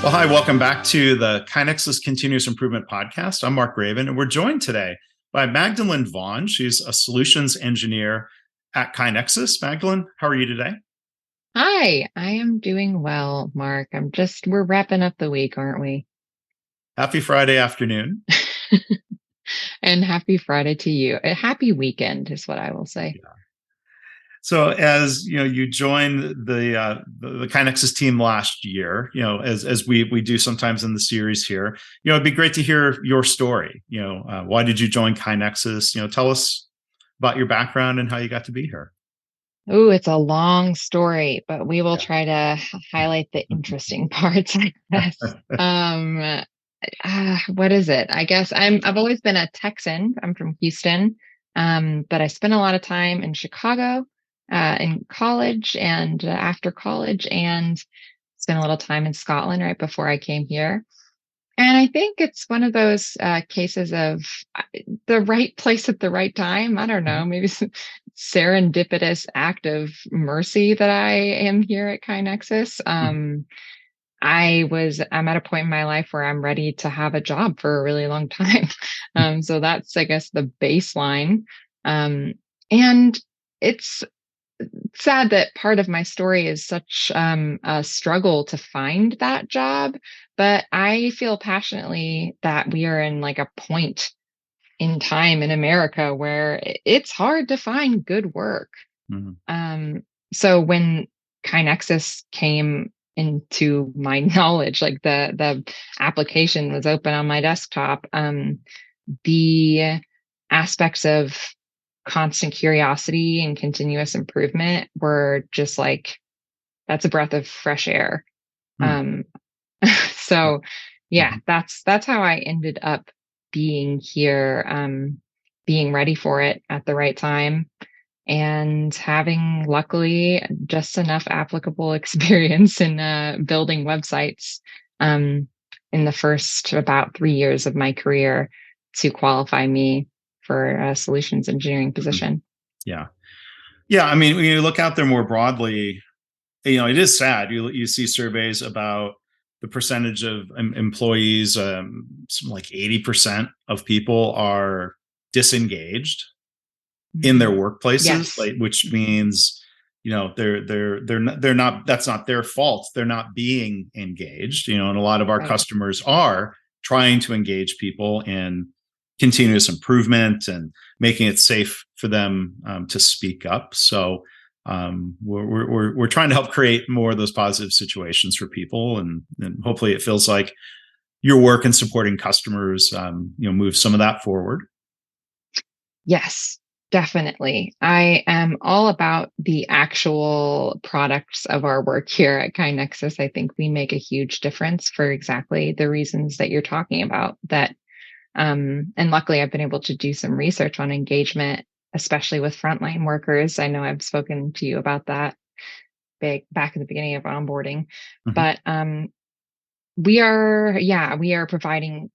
Well, hi, welcome back to the KaiNexus Continuous Improvement Podcast. I'm Mark Raven, and we're joined today by Magdalen Vaughn. She's a solutions engineer at KaiNexus. Magdalen, how are you today? Hi, I am doing well, Mark. We're wrapping up the week, aren't we? Happy Friday afternoon. And happy Friday to you. A happy weekend is what I will say. So, as you know, you joined the KaiNexus team last year. As we do sometimes in the series here. It'd be great to hear your story. Why did you join KaiNexus? Tell us about your background and how you got to be here. Oh, it's a long story, but we will Yeah. try to highlight the interesting parts, I guess. What is it? I guess I've always been a Texan. I'm from Houston, but I spent a lot of time in Chicago, in college and after college, and spent a little time in Scotland right before I came here. And I think it's one of those cases of the right place at the right time. I don't know, maybe some serendipitous act of mercy that I am here at KaiNexus. I'm at a point in my life where I'm ready to have a job for a really long time. So that's, I guess, the baseline. And it's sad that part of my story is such a struggle to find that job, but I feel passionately that we are in like a point in time in America where it's hard to find good work. Mhm. So when KaiNexus came into my knowledge, like the application was open on my desktop, the aspects of constant curiosity and continuous improvement were just like that's a breath of fresh air. Hmm. Um, so yeah, Mhm. that's how I ended up being here, being ready for it at the right time and having luckily just enough applicable experience in building websites um, in the first about 3 years of my career to qualify me for a solutions engineering Mhm. position. Yeah. Yeah. I mean, when you look out there more broadly, it is sad. You see surveys about the percentage of employees, something like 80% of people are disengaged in their Mhm. workplaces, Yes. like which means they're not that's not their fault. They're not being engaged, and a lot of our Right. customers are trying to engage people in continuous improvement and making it safe for them to speak up. So we're trying to help create more of those positive situations for people, and hopefully it feels like your work in supporting customers move some of that forward. Yes, definitely. I am all about the actual products of our work here at KaiNexus. I think we make a huge difference for exactly the reasons that you're talking about. And luckily, I've been able to do some research on engagement, especially with frontline workers. I know I've spoken to you about that big back at the beginning of onboarding, Mhm. but we are providing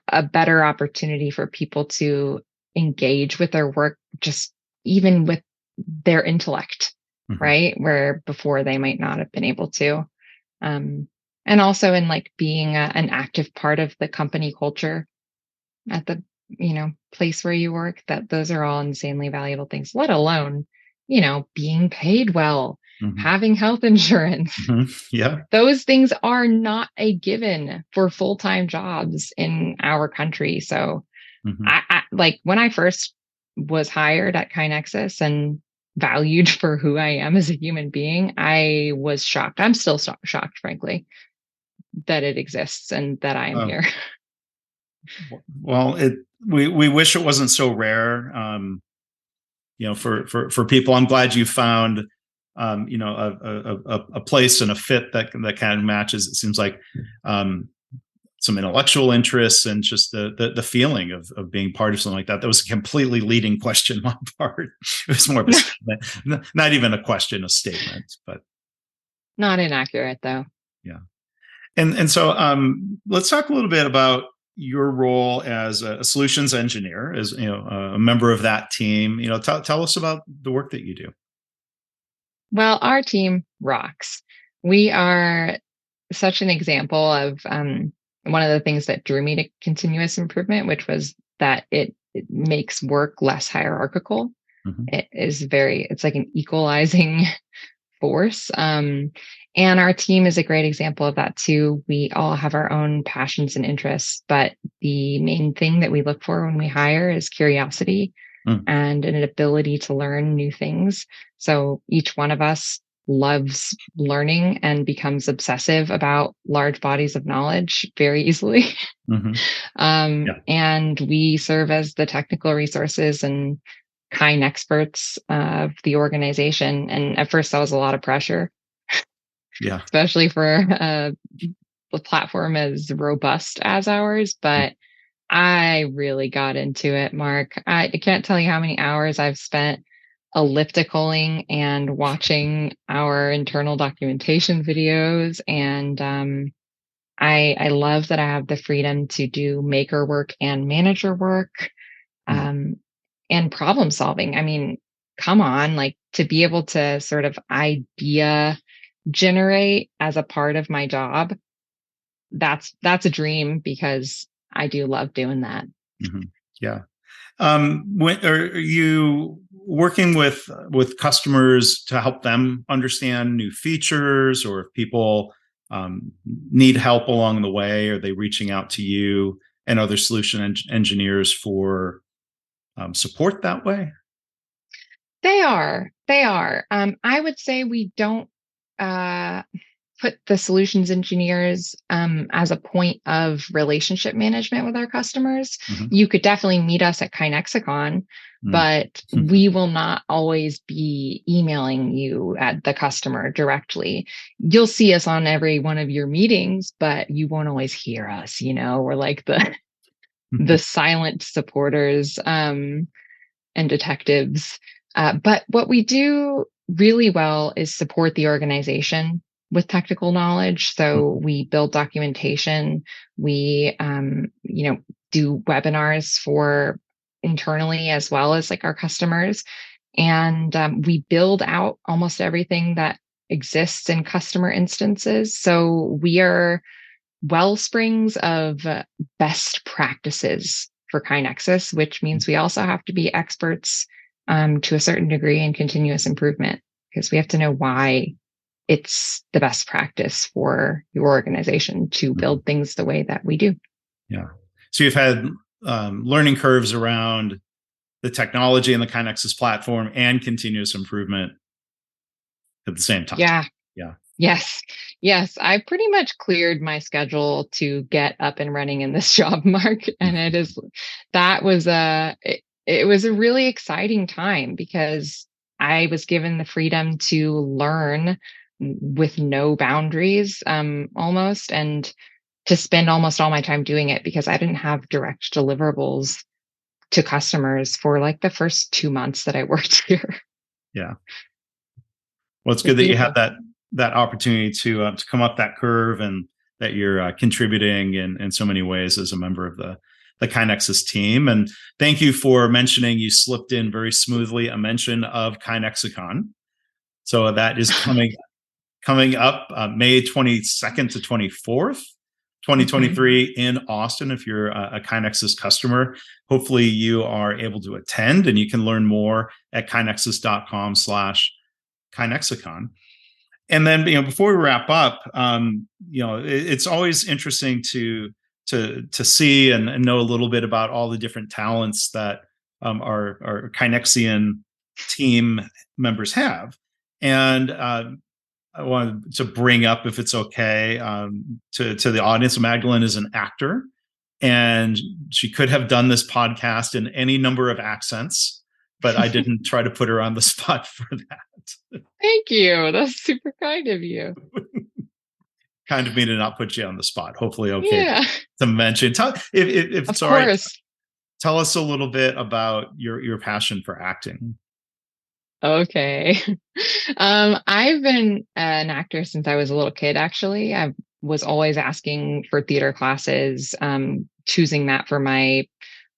a better opportunity for people to engage with their work, just even with their intellect, Mhm. right? Where before they might not have been able to. Um, and also in like being an active part of the company culture at the, place where you work, that those are all insanely valuable things, let alone, being paid well, Mhm. having health insurance. Mhm. Yeah. Those things are not a given for full-time jobs in our country. So Mhm. I like when I first was hired at KaiNexus and valued for who I am as a human being, I was shocked. I'm still shocked, frankly, that it exists and that I am Oh, here. well, we wish it wasn't so rare. For people, I'm glad you found, a place and a fit that kind of matches. It seems like um, some intellectual interests and just the feeling of being part of something like that. That was a completely leading question on my part. It was more of a statement, not even a question, a statement. But Not inaccurate, though. yeah. And so let's talk a little bit about your role as a solutions engineer, as a member of that team. Tell us about the work that you do. Well, our team rocks. We are such an example of one of the things that drew me to continuous improvement, which was that it makes work less hierarchical. Mhm. It's like an equalizing force. And our team is a great example of that too. We all have our own passions and interests, but the main thing that we look for when we hire is curiosity Mm. and an ability to learn new things. So each one of us loves learning and becomes obsessive about large bodies of knowledge very easily. Mhm. Yeah. And we serve as the technical resources and kind experts of the organization. And at first, that was a lot of pressure, Yeah. especially for a platform as robust as ours. Mm. But I really got into it, Mark. I can't tell you how many hours I've spent ellipticaling and watching our internal documentation videos. And I love that I have the freedom to do maker work and manager work, Mm. um, and problem solving. I mean, come on, like to be able to sort of idea generate as a part of my job, that's a dream because I do love doing that. Mhm. Yeah. When are you working with customers to help them understand new features, or if people need help along the way? Are they reaching out to you and other solution engineers for support that way? They are. They are. I would say we don't uh, put the solutions engineers as a point of relationship management with our customers. Mhm. You could definitely meet us at KaiNexus, Mm. but we will not always be emailing you at the customer directly. You'll see us on every one of your meetings, but you won't always hear us. We're like the silent supporters. And detectives. But what we do really well is support the organization with technical knowledge. So we build documentation. We, do webinars for internally as well as like our customers. And we build out almost everything that exists in customer instances. So we are well springs of best practices for KaiNexus, which means we also have to be experts to a certain degree in continuous improvement because we have to know why it's the best practice for your organization to Mhm. build things the way that we do. Yeah. So you've had learning curves around the technology and the KaiNexus platform and continuous improvement at the same time. Yeah. Yeah. Yes. Yes. I pretty much cleared my schedule to get up and running in this job, Mark. And it was a really exciting time because I was given the freedom to learn with no boundaries, almost, and to spend almost all my time doing it because I didn't have direct deliverables to customers for like the first 2 months that I worked here. Yeah. Well, it's It was good that you had beautiful. that opportunity to come up that curve, and that you're contributing in so many ways as a member of the KaiNexus team. And thank you for mentioning, you slipped in very smoothly a mention of KaiNexicon. So that is coming up May 22nd to 24th. Mhm. 2023 in Austin. If you're a KaiNexus customer, hopefully you are able to attend, and you can learn more at kainexus.com/KaiNexicon. And then, before we wrap up, it's always interesting to see and know a little bit about all the different talents that our Kainexian team members have. And I wanted to bring up, if it's okay, to the audience, Magdalen is an actor, and she could have done this podcast in any number of accents, but I didn't try to put her on the spot for that. Thank you. That's super kind of you. Kind of me to not put you on the spot. Hopefully, okay Yeah, to mention. If of it's all right, course. tell us a little bit about your passion for acting. Okay. I've been an actor since I was a little kid, actually. I was always asking for theater classes, choosing that for my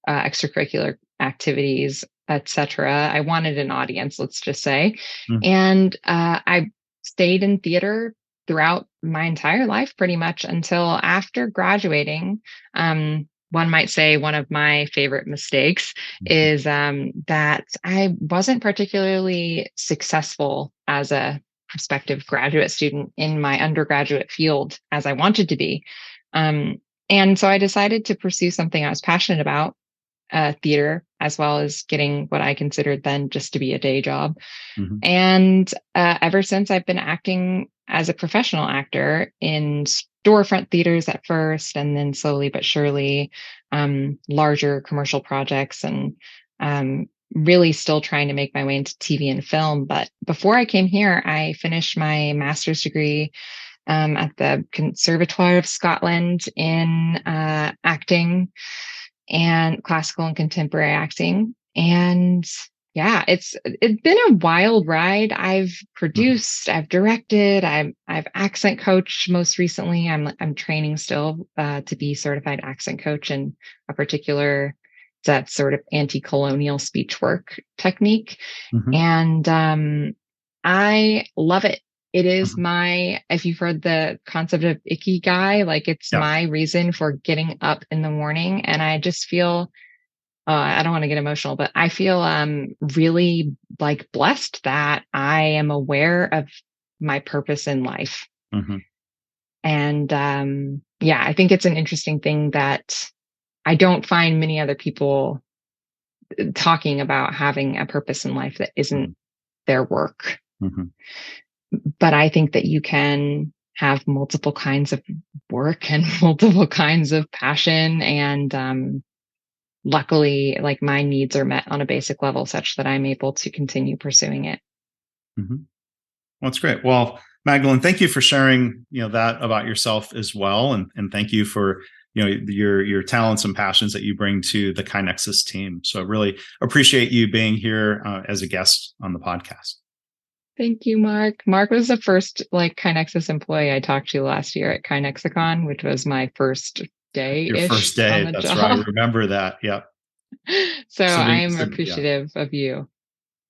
extracurricular activities, etc. I wanted an audience, let's just say. Mm. And I stayed in theater throughout my entire life, pretty much until after graduating. One might say one of my favorite mistakes is that I wasn't particularly successful as a prospective graduate student in my undergraduate field as I wanted to be. And so I decided to pursue something I was passionate about, theater, as well as getting what I considered then just to be a day job. Mhm. And ever since, I've been acting as a professional actor in storefront theaters at first, and then slowly but surely, larger commercial projects, and really still trying to make my way into TV and film. But before I came here, I finished my master's degree at the Conservatoire of Scotland in acting and classical and contemporary acting. And yeah, it's been a wild ride. I've Mhm. produced, I've directed, I've accent coached most recently. I'm training still to be certified accent coach in a particular that sort of anti-colonial speech work technique. Mhm. And I love it. It is Mhm. my, if you've heard the concept of ikigai, like it's Yeah. my reason for getting up in the morning. And I just feel, I don't want to get emotional, but I feel really like blessed that I am aware of my purpose in life. Mhm. And yeah, I think it's an interesting thing that I don't find many other people talking about having a purpose in life that isn't Mhm. their work. Mhm. But I think that you can have multiple kinds of work and multiple kinds of passion. And luckily, like my needs are met on a basic level such that I'm able to continue pursuing it. Mhm. Well, that's great. Well, Magdalen, thank you for sharing, that about yourself as well, and thank you for your talents and passions that you bring to the KaiNexus team. So I really appreciate you being here as a guest on the podcast. Thank you, Mark. Mark was the first like KaiNexus employee I talked to last year at KaiNexicon, which was my first Your first day-ish on day, the that's right. job. Remember that. Yep. So So, I'm yeah. appreciative of you.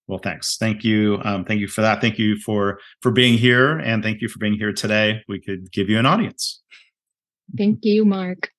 Well, thanks. Thank you. Thank you for that. Thank you for being here, and thank you for being here today. We could give you an audience. Thank you, Mark.